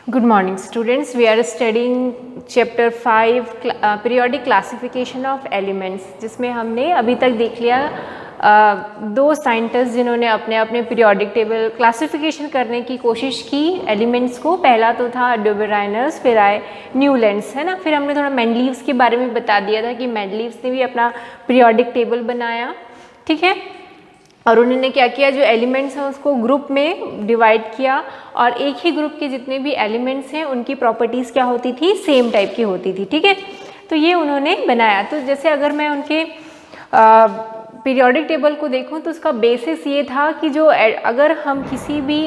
Good morning students. We are studying chapter 5 periodic classification of elements, जिसमें हमने अभी तक देख लिया दो साइंटिस्ट जिन्होंने अपने अपने पीरियोडिक टेबल क्लासिफिकेशन करने की कोशिश की एलिमेंट्स को। पहला तो था डुबराइनर्स, फिर आए न्यूलैंड्स, है ना। फिर हमने थोड़ा मेंडलीव्स के बारे में बता दिया था कि मेंडलीव्स ने भी अपना पीरियोडिक टेबल बनाया, ठीक है। और उन्होंने क्या किया, जो एलिमेंट्स हैं उसको ग्रुप में डिवाइड किया और एक ही ग्रुप के जितने भी एलिमेंट्स हैं उनकी प्रॉपर्टीज़ क्या होती थी, सेम टाइप की होती थी, ठीक है। तो ये उन्होंने बनाया। तो जैसे अगर मैं उनके पीरियोडिक टेबल को देखूं तो उसका बेसिस ये था कि जो अगर हम किसी भी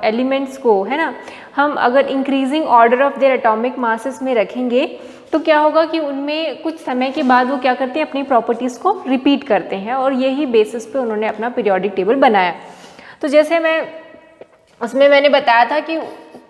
एलिमेंट्स को, है ना, हम अगर increasing order of there atomic masses में रखेंगे तो क्या होगा कि उनमें कुछ समय के बाद वो क्या करते हैं, अपनी प्रॉपर्टीज़ को रिपीट करते हैं। और यही बेसिस पे उन्होंने अपना पीरियोडिक टेबल बनाया। तो जैसे मैंने बताया था कि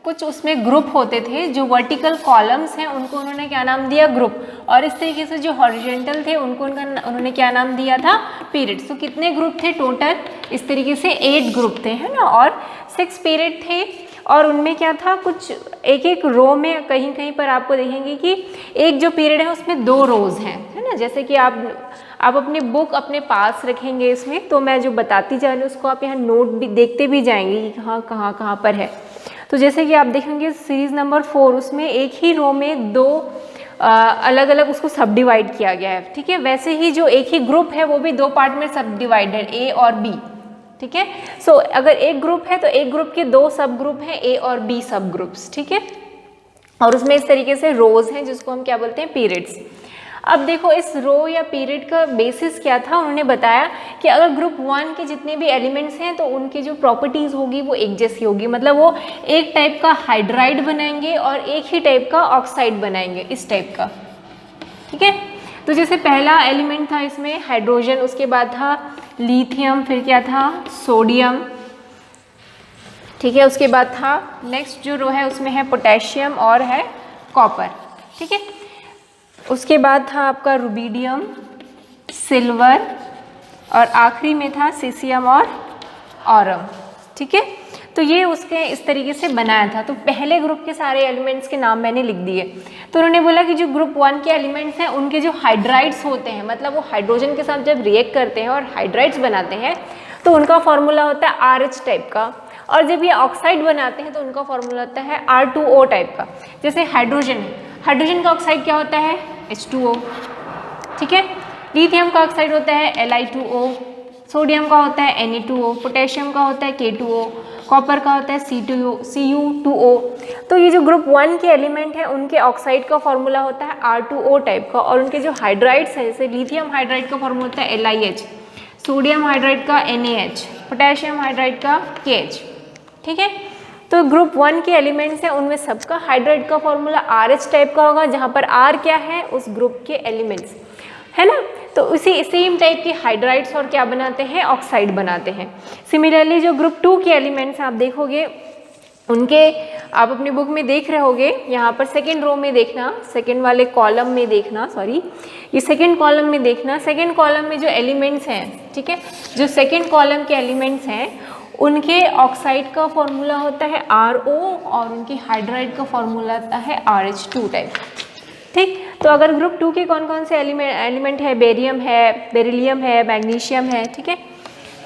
कुछ उसमें ग्रुप होते थे, जो वर्टिकल कॉलम्स हैं उनको उन्होंने क्या नाम दिया, ग्रुप। और इस तरीके से जो हॉरिजॉन्टल थे उनको उन्होंने क्या नाम दिया था, पीरियड्स। तो कितने ग्रुप थे टोटल, इस तरीके से 8 ग्रुप थे, है ना। और 6 पीरियड थे और उनमें क्या था, कुछ एक एक रो में कहीं कहीं पर आपको देखेंगे कि एक जो पीरियड है उसमें 2 रोज हैं, है ना। जैसे कि आप अपनी बुक अपने पास रखेंगे इसमें, तो मैं जो बताती जा रही हूँ उसको आप यहाँ नोट भी देखते भी जाएंगे कि कहाँ पर है। तो जैसे कि आप देखेंगे सीरीज नंबर 4, उसमें एक ही रो में 2 अलग अलग उसको सब डिवाइड किया गया है, ठीक है। वैसे ही जो एक ही ग्रुप है वो भी 2 पार्ट में सब डिवाइडेड, ए और बी, ठीक है। सो अगर एक ग्रुप है तो एक ग्रुप के 2 सब ग्रुप हैं, ए और बी सब ग्रुप्स, ठीक है। और उसमें इस तरीके से रोज हैं जिसको हम क्या बोलते हैं, पीरियड्स। अब देखो इस रो या पीरियड का बेसिस क्या था, उन्होंने बताया कि अगर ग्रुप 1 के जितने भी एलिमेंट्स हैं तो उनकी जो प्रॉपर्टीज होगी वो एक जैसी होगी। मतलब वो एक टाइप का हाइड्राइड बनाएंगे और एक ही टाइप का ऑक्साइड बनाएंगे, इस टाइप का, ठीक है। तो जैसे पहला एलिमेंट था इसमें हाइड्रोजन, उसके बाद था लिथियम, फिर क्या था, सोडियम, ठीक है। उसके बाद था नेक्स्ट जो रो है उसमें है पोटेशियम और है कॉपर, ठीक है। उसके बाद था आपका रुबिडियम, सिल्वर और आखिरी में था सीसियम और ऑरम, ठीक है। तो ये उसके इस तरीके से बनाया था। तो पहले ग्रुप के सारे एलिमेंट्स के नाम मैंने लिख दिए। तो उन्होंने बोला कि जो ग्रुप 1 के एलिमेंट्स हैं उनके जो हाइड्राइड्स होते हैं, मतलब वो हाइड्रोजन के साथ जब रिएक्ट करते हैं और हाइड्राइड्स बनाते हैं तो उनका फॉर्मूला होता है RH टाइप का। और जब ये ऑक्साइड बनाते हैं तो उनका फॉर्मूला होता है R2O टाइप का। जैसे हाइड्रोजन का ऑक्साइड क्या होता है, H2O, ठीक है। लिथियम का ऑक्साइड होता है Li2O, सोडियम का होता है Ne2O, पोटेशियम का होता है K2O, कॉपर का होता है Cu2O। तो ये जो ग्रुप 1 के एलिमेंट हैं उनके ऑक्साइड का फॉर्मूला होता है R2O टाइप का। और उनके जो हाइड्राइड्स हैं, जैसे लिथियम हाइड्राइड का फॉर्मूला होता है LiH, सोडियम हाइड्राइड का NaH, पोटेशियम हाइड्राइड का KH, ठीक है। तो ग्रुप 1 के एलिमेंट्स हैं उनमें सबका हाइड्राइड का फॉर्मूला RH टाइप का होगा, जहाँ पर R क्या है, उस ग्रुप के एलिमेंट्स, है ना। तो उसी सेम टाइप के हाइड्राइड्स और क्या बनाते हैं, ऑक्साइड बनाते हैं। सिमिलरली जो ग्रुप 2 के एलिमेंट्स आप देखोगे उनके, आप अपनी बुक में देख रहे होगे, यहाँ पर सेकेंड रो में देखना, सेकेंड वाले कॉलम में देखना, सॉरी ये सेकेंड कॉलम में देखना। सेकेंड कॉलम में जो एलिमेंट्स हैं, ठीक है, जो सेकेंड कॉलम के एलिमेंट्स हैं उनके ऑक्साइड का फॉर्मूला होता है RO और उनकी हाइड्राइड का फॉर्मूला होता है RH2 टाइप, ठीक। तो अगर ग्रुप 2 के कौन कौन से एलिमेंट है, बेरियम है, मैग्नीशियम है, ठीक है,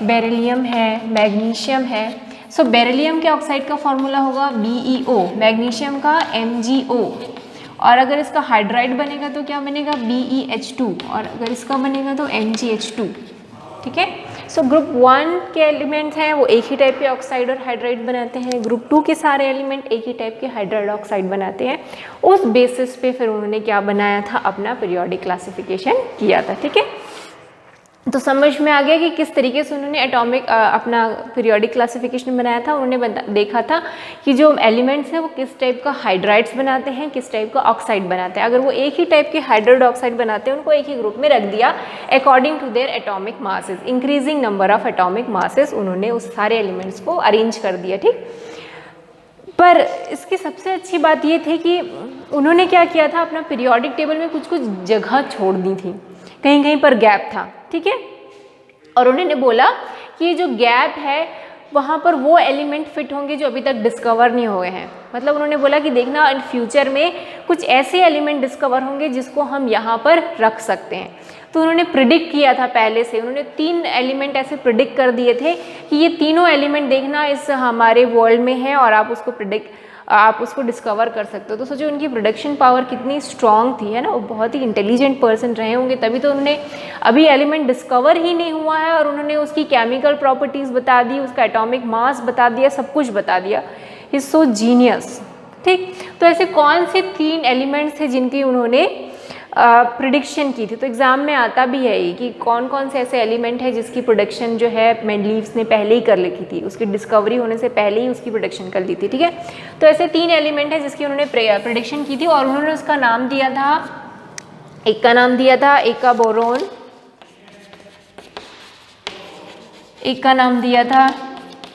बेरिलियम है, मैग्नीशियम है। सो बेरिलियम के ऑक्साइड का फॉर्मूला होगा BeO, मैग्नीशियम का MgO, और अगर इसका हाइड्राइड बनेगा तो क्या बनेगा, BeH2, और अगर इसका बनेगा तो MgH2, ठीक है। सो ग्रुप 1 के एलिमेंट्स हैं वो एक ही टाइप के ऑक्साइड और हाइड्राइड बनाते हैं। ग्रुप 2 के सारे एलिमेंट एक ही टाइप के हाइड्राइड ऑक्साइड बनाते हैं। उस बेसिस पे फिर उन्होंने क्या बनाया था, अपना पीरियोडिक क्लासिफिकेशन किया था, ठीक है। तो समझ में आ गया कि किस तरीके से उन्होंने एटॉमिक अपना पीरियोडिक क्लासिफिकेशन बनाया था। उन्होंने देखा था कि जो एलिमेंट्स हैं वो किस टाइप का हाइड्राइड्स बनाते हैं, किस टाइप का ऑक्साइड बनाते हैं। अगर वो एक ही टाइप के हाइड्राइड ऑक्साइड बनाते हैं उनको एक ही ग्रुप में रख दिया according to their atomic masses, increasing number of atomic masses, उन्होंने उस सारे एलिमेंट्स को अरेंज कर दिया, ठीक। पर इसकी सबसे अच्छी बात ये थी कि उन्होंने क्या किया था, अपना पीरियोडिक टेबल में कुछ कुछ जगह छोड़ दी थी, कहीं कहीं पर गैप था, ठीक है। और उन्होंने बोला कि ये जो गैप है वहाँ पर वो एलिमेंट फिट होंगे जो अभी तक डिस्कवर नहीं हुए हैं। मतलब उन्होंने बोला कि देखना इन फ्यूचर में कुछ ऐसे एलिमेंट डिस्कवर होंगे जिसको हम यहाँ पर रख सकते हैं। तो उन्होंने प्रिडिक्ट किया था पहले से, उन्होंने 3 एलिमेंट ऐसे प्रिडिक्ट कर दिए थे कि ये तीनों एलिमेंट देखना इस हमारे वर्ल्ड में है और आप उसको डिस्कवर कर सकते हो। तो सोचो उनकी प्रोडक्शन पावर कितनी स्ट्रांग थी, है ना। वो बहुत ही इंटेलिजेंट पर्सन रहे होंगे, तभी तो उन्होंने अभी एलिमेंट डिस्कवर ही नहीं हुआ है और उन्होंने उसकी केमिकल प्रॉपर्टीज़ बता दी, उसका एटॉमिक मास बता दिया, सब कुछ बता दिया। He is so genius. ठीक, तो ऐसे कौन से 3 एलिमेंट्स थे जिनकी उन्होंने प्रिडिक्शन की थी। तो एग्ज़ाम में आता भी है ये कि कौन कौन से ऐसे एलिमेंट है जिसकी प्रोडक्शन जो है मेंडलीव्स ने पहले ही कर लिखी थी, उसकी डिस्कवरी होने से पहले ही उसकी प्रोडक्शन कर ली थी। ठीक है, तो ऐसे 3 एलिमेंट है जिसकी उन्होंने प्रिडिक्शन की थी और उन्होंने उसका नाम दिया था, एक का नाम दिया था एका बोरोन, एक का नाम दिया था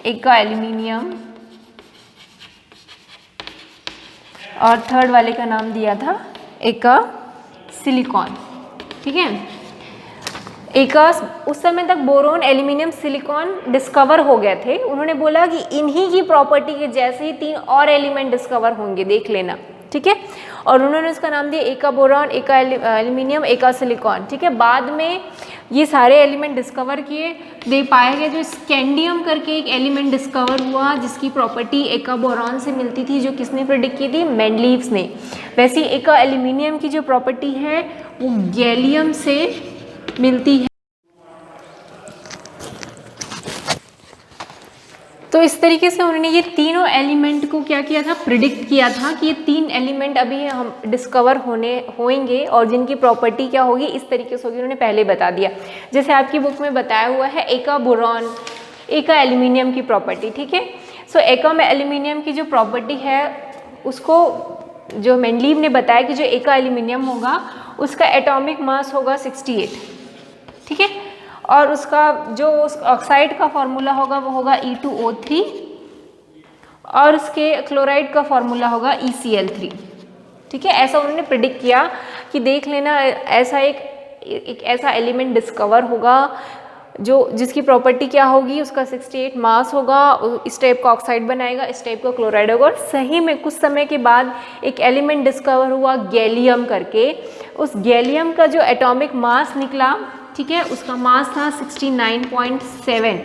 एका एल्यूमिनियम और थर्ड वाले का नाम दिया था एका सिलिकॉन। ठीक है, उस समय तक बोरोन, एल्यूमिनियम, सिलिकॉन डिस्कवर हो गए थे। उन्होंने बोला कि इन्हीं की प्रॉपर्टी के जैसे ही 3 और एलिमेंट डिस्कवर होंगे, देख लेना। ठीक है, और उन्होंने उसका नाम दिया एका बोरॉन, एका एल्यूमिनियम, एका सिलिकॉन। ठीक है, बाद में ये सारे एलिमेंट डिस्कवर किए, दे पाया गया जो स्कैंडियम करके एक एलिमेंट डिस्कवर हुआ जिसकी प्रॉपर्टी एका बोरॉन से मिलती थी, जो किसने प्रेडिक्ट की थी, मेंडलीव्स ने। वैसे एका एल्यूमिनियम की जो प्रॉपर्टी है वो गैलियम से मिलती है। तो इस तरीके से उन्होंने ये तीनों एलिमेंट को क्या किया था, प्रिडिक्ट किया था कि ये 3 एलिमेंट अभी हम डिस्कवर होंगे और जिनकी प्रॉपर्टी क्या होगी, इस तरीके से होगी, उन्होंने पहले बता दिया। जैसे आपकी बुक में बताया हुआ है एका बोरॉन, एका एल्यूमिनियम की प्रॉपर्टी। ठीक है, सो एका में एल्यूमिनियम की जो प्रॉपर्टी है उसको जो मेंडलीव ने बताया कि जो एका एल्यूमिनियम होगा उसका एटॉमिक मास होगा 68। ठीक है, और उसका जो उस ऑक्साइड का फॉर्मूला होगा वो होगा E2O3 और उसके क्लोराइड का फॉर्मूला होगा ECl3। ठीक है, ऐसा उन्होंने प्रिडिक्ट किया कि देख लेना ऐसा एक ऐसा एलिमेंट डिस्कवर होगा जो जिसकी प्रॉपर्टी क्या होगी, उसका 68 मास होगा, इस टाइप का ऑक्साइड बनाएगा, इस टाइप का क्लोराइड होगा। और सही में कुछ समय के बाद एक एलिमेंट डिस्कवर हुआ गैलियम करके, उस गैलियम का जो एटॉमिक मास निकला, ठीक है, उसका मास था 69.7।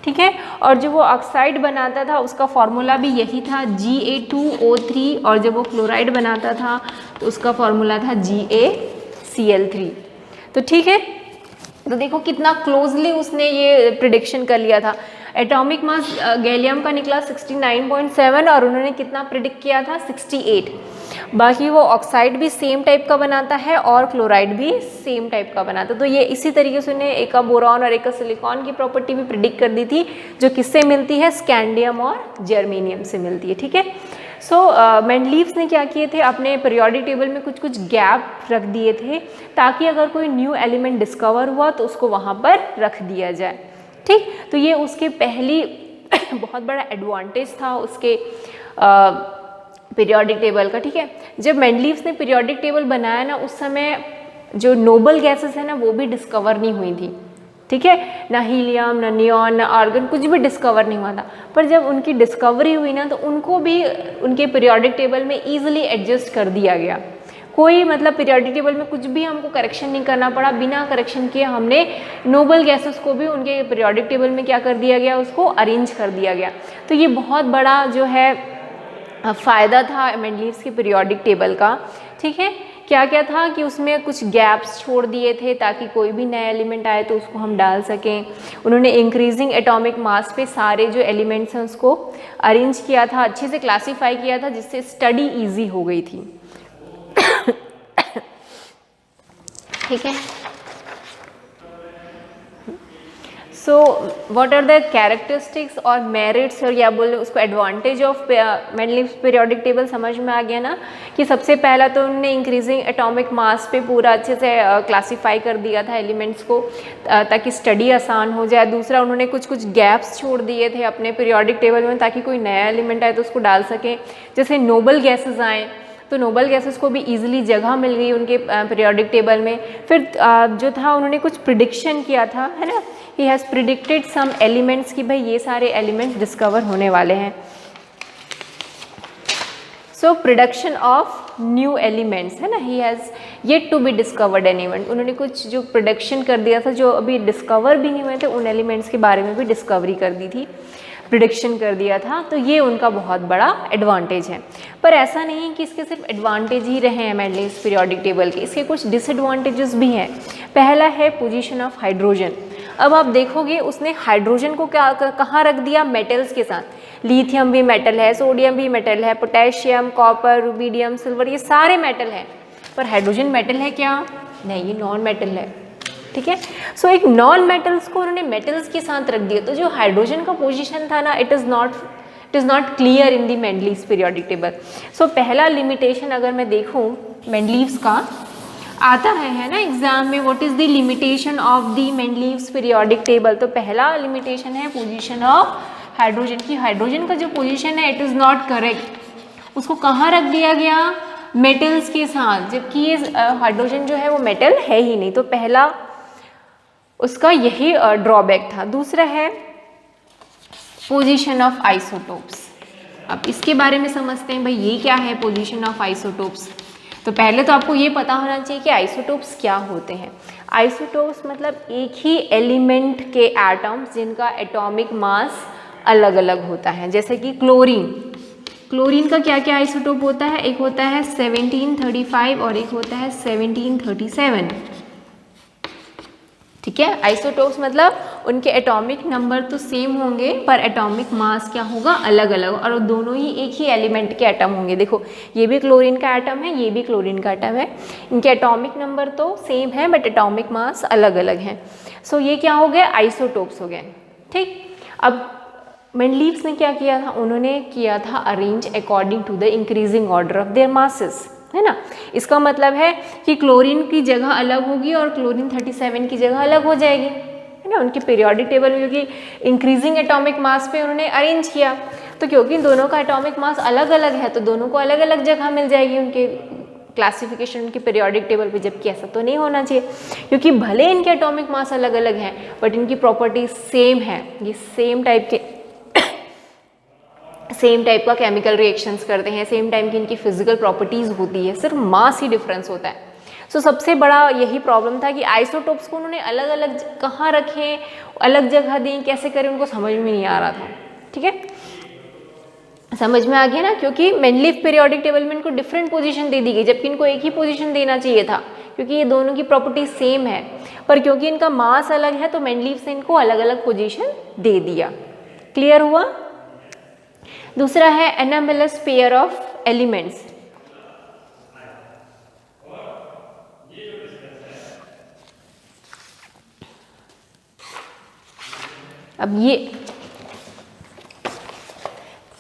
ठीक है, और जो वो ऑक्साइड बनाता था उसका फॉर्मूला भी यही था Ga2O3 और जब वो क्लोराइड बनाता था तो उसका फॉर्मूला था GaCl3। तो ठीक है, तो देखो कितना क्लोजली उसने ये प्रिडिक्शन कर लिया था। एटॉमिक मास गैलियम का निकला 69.7 और उन्होंने कितना प्रिडिक्ट किया था, 68। बाकी वो ऑक्साइड भी सेम टाइप का बनाता है और क्लोराइड भी सेम टाइप का बनाता है। तो ये इसी तरीके से उन्हें एका बोरॉन और एका सिलिकॉन की प्रॉपर्टी भी प्रिडिक्ट कर दी थी, जो किससे मिलती है, स्कैंडियम और जर्मेनियम से मिलती है। ठीक है, सो मेंडलीव्स ने क्या किए थे, अपने पीरियोडिक टेबल में कुछ कुछ गैप रख दिए थे ताकि अगर कोई न्यू एलिमेंट डिस्कवर हुआ तो उसको वहाँ पर रख दिया जाए। ठीक, तो ये उसके पहली बहुत बड़ा एडवांटेज था उसके पीरियोडिक टेबल का। ठीक है, जब मेंडलीव्स ने पीरियोडिक टेबल बनाया ना, उस समय जो नोबल गैसेस है ना वो भी डिस्कवर नहीं हुई थी। ठीक है, ना हीलियम, ना नियॉन, ना आर्गन, कुछ भी डिस्कवर नहीं हुआ था। पर जब उनकी डिस्कवरी हुई ना तो उनको भी उनके पीरियोडिक टेबल में ईजिली एडजस्ट कर दिया गया। कोई मतलब पीरियोडिक टेबल में कुछ भी हमको करेक्शन नहीं करना पड़ा, बिना करेक्शन किए हमने नोबल गैसेस को भी उनके पीरियोडिक टेबल में क्या कर दिया गया, उसको अरेंज कर दिया गया। तो ये बहुत बड़ा जो है फ़ायदा था मेंडलीव्स के पीरियोडिक टेबल का। ठीक है, क्या क्या था कि उसमें कुछ गैप्स छोड़ दिए थे ताकि कोई भी नया एलिमेंट आए तो उसको हम डाल सकें। उन्होंने इंक्रीजिंग एटॉमिक मास पे सारे जो एलिमेंट्स हैं उसको अरेंज किया था, अच्छे से क्लासीफाई किया था, जिससे स्टडी इजी हो गई थी। ठीक है, so what are the characteristics और मेरिट्स और या बोले उसको advantage of Mendeleev's periodic table समझ में आ गया ना, कि सबसे पहला तो उन्होंने इंक्रीजिंग एटॉमिक मास पे पूरा अच्छे से क्लासीफाई कर दिया था एलिमेंट्स को ताकि स्टडी आसान हो जाए। दूसरा, उन्होंने कुछ कुछ गैप्स छोड़ दिए थे अपने पीरियोडिक टेबल में ताकि कोई नया एलिमेंट आए तो उसको डाल सकें। जैसे नोबल गैसेस आए तो नोबल गैसेस को भी इजीली जगह मिल गई उनके पीरियोडिक टेबल में। फिर जो था उन्होंने कुछ प्रिडिक्शन किया था, है ना, he has predicted some elements कि भाई ये सारे एलिमेंट्स डिस्कवर होने वाले हैं। So production of new elements, है ना, he has yet to be discovered element, उन्होंने कुछ जो प्रोडक्शन कर दिया था जो अभी डिस्कवर भी नहीं हुए थे उन एलिमेंट्स के बारे में भी डिस्कवरी कर दी थी, प्रिडिक्शन कर दिया था। तो ये उनका बहुत बड़ा एडवांटेज है। पर ऐसा नहीं है कि इसके सिर्फ एडवांटेज ही रहे हैं मेंडलीव्स पीरियोडिक टेबल के, इसके कुछ डिसएडवांटेजेस भी हैं। पहला है पोजीशन ऑफ हाइड्रोजन। अब आप देखोगे उसने हाइड्रोजन को क्या कहाँ रख दिया, मेटल्स के साथ। लिथियम भी मेटल है, सोडियम भी मेटल है, पोटेशियम, कॉपर, रुबीडियम, सिल्वर, ये सारे मेटल हैं। पर हाइड्रोजन मेटल है क्या? नहीं, ये नॉन मेटल है। ठीक है, सो एक नॉन मेटल्स को उन्होंने मेटल्स के साथ रख दिया। तो जो हाइड्रोजन का पोजीशन था ना, it is not clear in the Mendeleev's periodic table. So पहला लिमिटेशन अगर मैं देखूँ मेंडलीव्स का आता है ना एग्जाम में, what is the limitation of the Mendeleev's periodic table. तो पहला लिमिटेशन है पोजीशन ऑफ हाइड्रोजन की, हाइड्रोजन का जो पोजीशन है इट इज़ नॉट करेक्ट। उसको कहाँ रख दिया गया? मेटल्स के साथ, जबकि ये हाइड्रोजन जो है वो मेटल है ही नहीं। तो पहला उसका यही ड्रॉबैक था। दूसरा है पोजीशन ऑफ आइसोटोप्स। अब इसके बारे में समझते हैं भाई ये क्या है पोजीशन ऑफ आइसोटोप्स। तो पहले तो आपको ये पता होना चाहिए कि आइसोटोप्स क्या होते हैं। आइसोटोप्स मतलब एक ही एलिमेंट के एटम्स जिनका एटॉमिक मास अलग अलग होता है। जैसे कि क्लोरीन का क्या क्या आइसोटोप होता है? एक होता है 1735 और एक होता है 1737। ठीक है, आइसोटोप्स मतलब उनके एटॉमिक नंबर तो सेम होंगे पर एटॉमिक मास क्या होगा? अलग अलग, और दोनों ही एक ही एलिमेंट के एटम होंगे। देखो ये भी क्लोरीन का एटम है, ये भी क्लोरीन का एटम है, इनके एटॉमिक नंबर तो सेम है बट एटॉमिक मास अलग अलग हैं। सो ये क्या हो गए? आइसोटोप्स हो गए। ठीक, अब मेंडलीव्स ने क्या किया था? उन्होंने किया था arrange according to the increasing order of their masses, है ना। इसका मतलब है कि क्लोरीन की जगह अलग होगी और क्लोरीन 37 की जगह अलग हो जाएगी, है ना, उनके पीरियोडिक टेबल में, क्योंकि इंक्रीजिंग एटॉमिक मास पे उन्होंने अरेंज किया। तो क्योंकि दोनों का एटॉमिक मास अलग अलग है तो दोनों को अलग अलग जगह मिल जाएगी उनके क्लासिफिकेशन, उनके पीरियोडिक टेबल पे। जबकि ऐसा तो नहीं होना चाहिए, क्योंकि भले इनके एटॉमिक मास अलग अलग हैं बट इनकी प्रॉपर्टीज सेम है। ये सेम टाइप का केमिकल रिएक्शंस करते हैं, सेम टाइम की इनकी फिजिकल प्रॉपर्टीज़ होती है, सिर्फ मास ही डिफरेंस होता है। सो सबसे बड़ा यही प्रॉब्लम था कि आइसोटोप्स को उन्होंने अलग अलग कहाँ रखें, अलग जगह दें, कैसे करें, उनको समझ में नहीं आ रहा था। ठीक है, समझ में आ गया ना, क्योंकि मेंडलीव पीरियोडिक टेबल में इनको डिफरेंट पोजीशन दे दी गई, जबकि इनको एक ही पोजीशन देना चाहिए था, क्योंकि ये दोनों की प्रॉपर्टी सेम है। पर क्योंकि इनका मास अलग है तो मेंडलीव से इनको अलग अलग पोजीशन दे दिया। क्लियर हुआ? दूसरा है एनामेलस पेयर ऑफ एलिमेंट्स। अब ये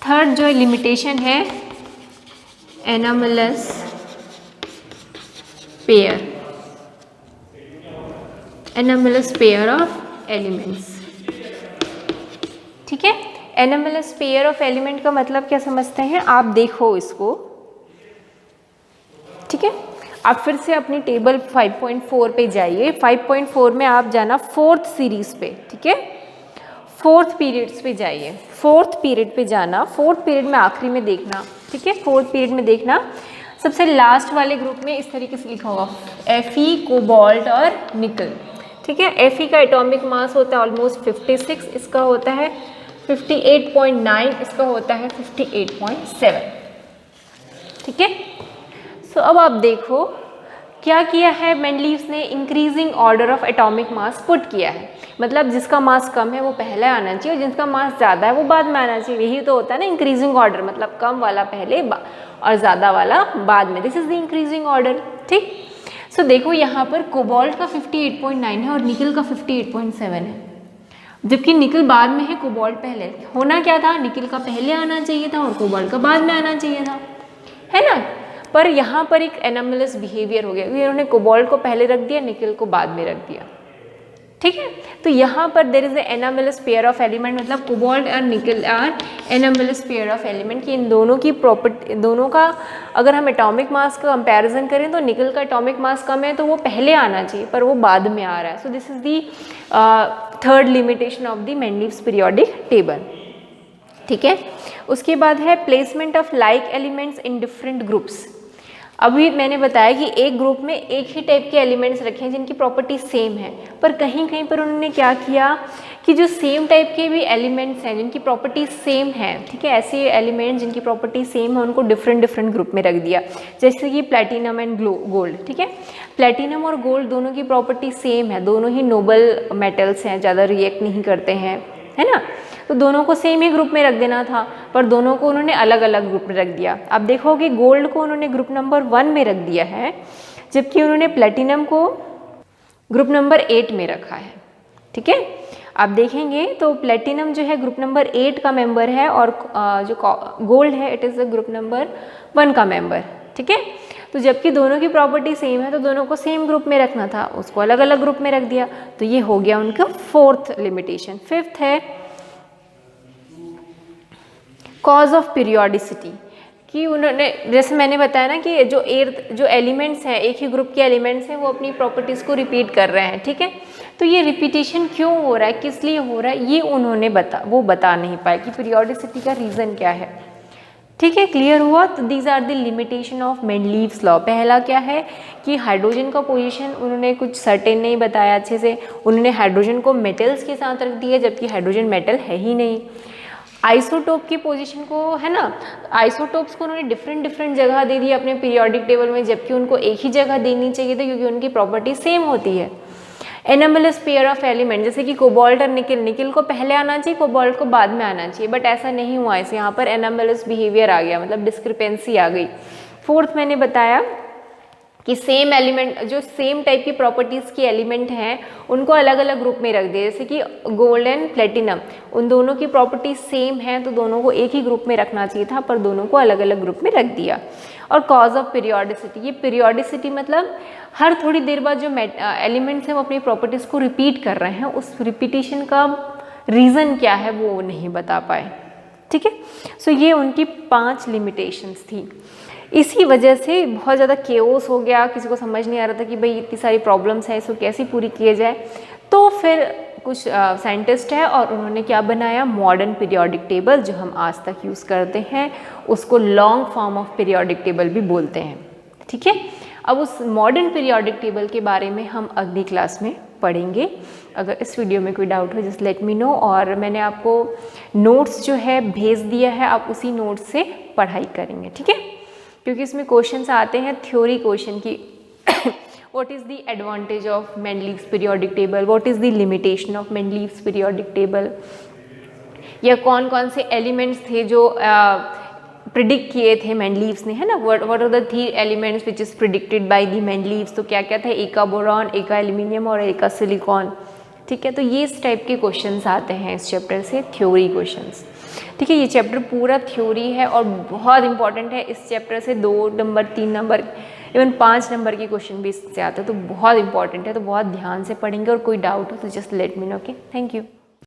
थर्ड जो लिमिटेशन है, anomalous pair, anomalous pair of elements. ठीक है, एनामेलस पेयर ऑफ एलिमेंट का मतलब क्या समझते हैं? आप देखो इसको, ठीक है, आप फिर से अपनी टेबल 5.4 पे जाइए। 5.4 में आप जाना फोर्थ सीरीज पे, ठीक है, फोर्थ पीरियड्स पे जाइए, फोर्थ पीरियड पे जाना, फोर्थ पीरियड में आखिरी में देखना, ठीक है, फोर्थ पीरियड में देखना, सबसे लास्ट वाले ग्रुप में इस तरीके से लिखा होगा Fe, कोबाल्ट और निकल। ठीक है, Fe का एटॉमिक मास होता है ऑलमोस्ट 56, इसका होता है 58.9, इसका होता है 58.7। ठीक है, सो अब आप देखो क्या किया है मेंडलीव्स ने, increasing order of atomic mass put किया है। मतलब जिसका मास कम है वो पहले आना चाहिए और जिसका मास ज़्यादा है वो बाद में आना चाहिए। यही तो होता है ना इंक्रीजिंग ऑर्डर, मतलब कम वाला पहले और ज़्यादा वाला बाद में। This is the increasing order. ठीक, सो देखो यहाँ पर कोबाल्ट का 58.9 है और निकल का 58.7 है, जबकि निकल बाद में है, कोबाल्ट पहले। होना क्या था, निकल का पहले आना चाहिए था और कोबाल्ट का बाद में आना चाहिए था, है ना। पर यहाँ पर एक एनामेलस बिहेवियर हो गया, इन्होंने कोबाल्ट को पहले रख दिया, निकल को बाद में रख दिया। ठीक है। तो यहाँ पर there is anomalous pair of element, मतलब कोबाल्ट और nickel are anomalous pair of element, कि इन दोनों की प्रॉपर्टी, दोनों का अगर हम एटॉमिक मास का कंपैरिजन करें तो निकल का एटॉमिक मास कम है तो वो पहले आना चाहिए, पर वो बाद में आ रहा है। So this is the third limitation of the Mendeleev's periodic table. ठीक है। उसके बाद है placement of like elements in different groups. अभी मैंने बताया कि एक ग्रुप में एक ही टाइप के एलिमेंट्स रखे हैं जिनकी प्रॉपर्टी सेम है, पर कहीं कहीं पर उन्होंने क्या किया कि जो सेम टाइप के भी एलिमेंट्स हैं जिनकी प्रॉपर्टी सेम है, ठीक है, ऐसे एलिमेंट्स जिनकी प्रॉपर्टी सेम है उनको डिफरेंट ग्रुप में रख दिया। जैसे कि प्लैटिनम एंड गोल्ड। ठीक है, प्लैटिनम और गोल्ड दोनों की प्रॉपर्टी सेम है, दोनों ही नोबल मेटल्स हैं, ज़्यादा रिएक्ट नहीं करते हैं, है ना। तो दोनों को सेम ही ग्रुप में रख देना था, पर दोनों को उन्होंने अलग अलग ग्रुप में रख दिया। अब देखोगे गोल्ड को उन्होंने ग्रुप नंबर 1 में रख दिया है, जबकि उन्होंने प्लैटिनम को ग्रुप नंबर 8 में रखा है। ठीक है, आप देखेंगे तो प्लैटिनम जो है ग्रुप नंबर 8 का मेंबर है और जो गोल्ड है it is the group number 1 का मेंबर। ठीक है, तो जबकि दोनों की प्रॉपर्टी सेम है तो दोनों को सेम ग्रुप में रखना था, उसको अलग अलग ग्रुप में रख दिया। तो ये हो गया उनका फोर्थ लिमिटेशन। फिफ्थ है कॉज ऑफ पीरियोडिसिटी, कि उन्होंने, जैसे मैंने बताया ना कि जो एलिमेंट्स हैं, एक ही ग्रुप के एलिमेंट्स हैं, वो अपनी प्रॉपर्टीज़ को रिपीट कर रहे हैं। ठीक है, तो ये रिपीटेशन क्यों हो रहा है, किस लिए हो रहा है, ये उन्होंने बता नहीं पाए कि पीरियोडिसिटी का रीज़न क्या है। ठीक है, क्लियर हुआ। तो these are the limitation of Mendeleev's law. पहला क्या है कि हाइड्रोजन का पोजीशन उन्होंने कुछ सर्टेन नहीं बताया अच्छे से, उन्होंने हाइड्रोजन को मेटल्स के साथ रख दिया जबकि हाइड्रोजन मेटल है ही नहीं। आइसोटोप की पोजीशन को, है ना, आइसोटोप्स को उन्होंने डिफरेंट जगह दे दी अपने पीरियोडिक टेबल में, जबकि उनको एक ही जगह देनी चाहिए थी क्योंकि उनकी प्रॉपर्टी सेम होती है। एनामलस पेयर ऑफ एलिमेंट, जैसे कि कोबाल्ट और निकल को पहले आना चाहिए, कोबाल्ट को बाद में आना चाहिए, बट ऐसा नहीं हुआ। इसे यहाँ पर एनामलस बिहेवियर आ गया, मतलब डिस्क्रिपेंसी आ गई। फोर्थ मैंने बताया कि सेम एलिमेंट, जो सेम टाइप की प्रॉपर्टीज़ की एलिमेंट हैं उनको अलग अलग ग्रुप में रख दिया। जैसे कि गोल्ड एंड प्लेटिनम, उन दोनों की प्रॉपर्टी सेम है तो दोनों को एक ही ग्रुप में रखना चाहिए था, पर दोनों को अलग अलग ग्रुप में रख दिया। और कॉज ऑफ पीरियोडिसिटी, ये पीरियोडिसिटी मतलब हर थोड़ी देर बाद जो एलिमेंट्स हैं वो अपनी प्रॉपर्टीज़ को रिपीट कर रहे हैं, उस रिपीटेशन का रीज़न क्या है वो नहीं बता पाए। ठीक है, सो ये उनकी 5 लिमिटेशंस थी। इसी वजह से बहुत ज़्यादा केओस हो गया, किसी को समझ नहीं आ रहा था कि भाई इतनी सारी प्रॉब्लम्स हैं, इसको कैसे पूरी किया जाए। तो फिर कुछ साइंटिस्ट है और उन्होंने क्या बनाया, मॉडर्न पीरियोडिक टेबल, जो हम आज तक यूज़ करते हैं, उसको long form of periodic table भी बोलते हैं। ठीक है, अब उस मॉडर्न पीरियोडिक टेबल के बारे में हम अगली क्लास में पढ़ेंगे। अगर इस वीडियो में कोई डाउट हो जस्ट लेट मी नो, और मैंने आपको नोट्स जो है भेज दिया है, आप उसी नोट्स से पढ़ाई करेंगे। ठीक है, क्योंकि इसमें क्वेश्चंस आते हैं थ्योरी क्वेश्चन की what is the advantage of Mendeleev's periodic table, what is the limitation of Mendeleev's periodic table, या कौन कौन से एलिमेंट्स थे जो प्रिडिक्ट किए थे मेंडलीव्स ने, है ना, what are the 3 elements which is predicted by the Mendeleev's. तो क्या क्या था, एका बोरॉन, एका एल्यूमिनियम और एका सिलिकॉन। ठीक है, तो ये इस टाइप के क्वेश्चंस आते हैं इस चैप्टर से, थ्योरी क्वेश्चंस। ठीक है, ये चैप्टर पूरा थ्योरी है और बहुत इंपॉर्टेंट है। इस चैप्टर से 2 नंबर 3 नंबर इवन 5 नंबर के क्वेश्चन भी इससे आते हैं, तो बहुत इंपॉर्टेंट है, तो बहुत ध्यान से पढ़ेंगे। और कोई डाउट हो तो just let me know. Okay, thank you.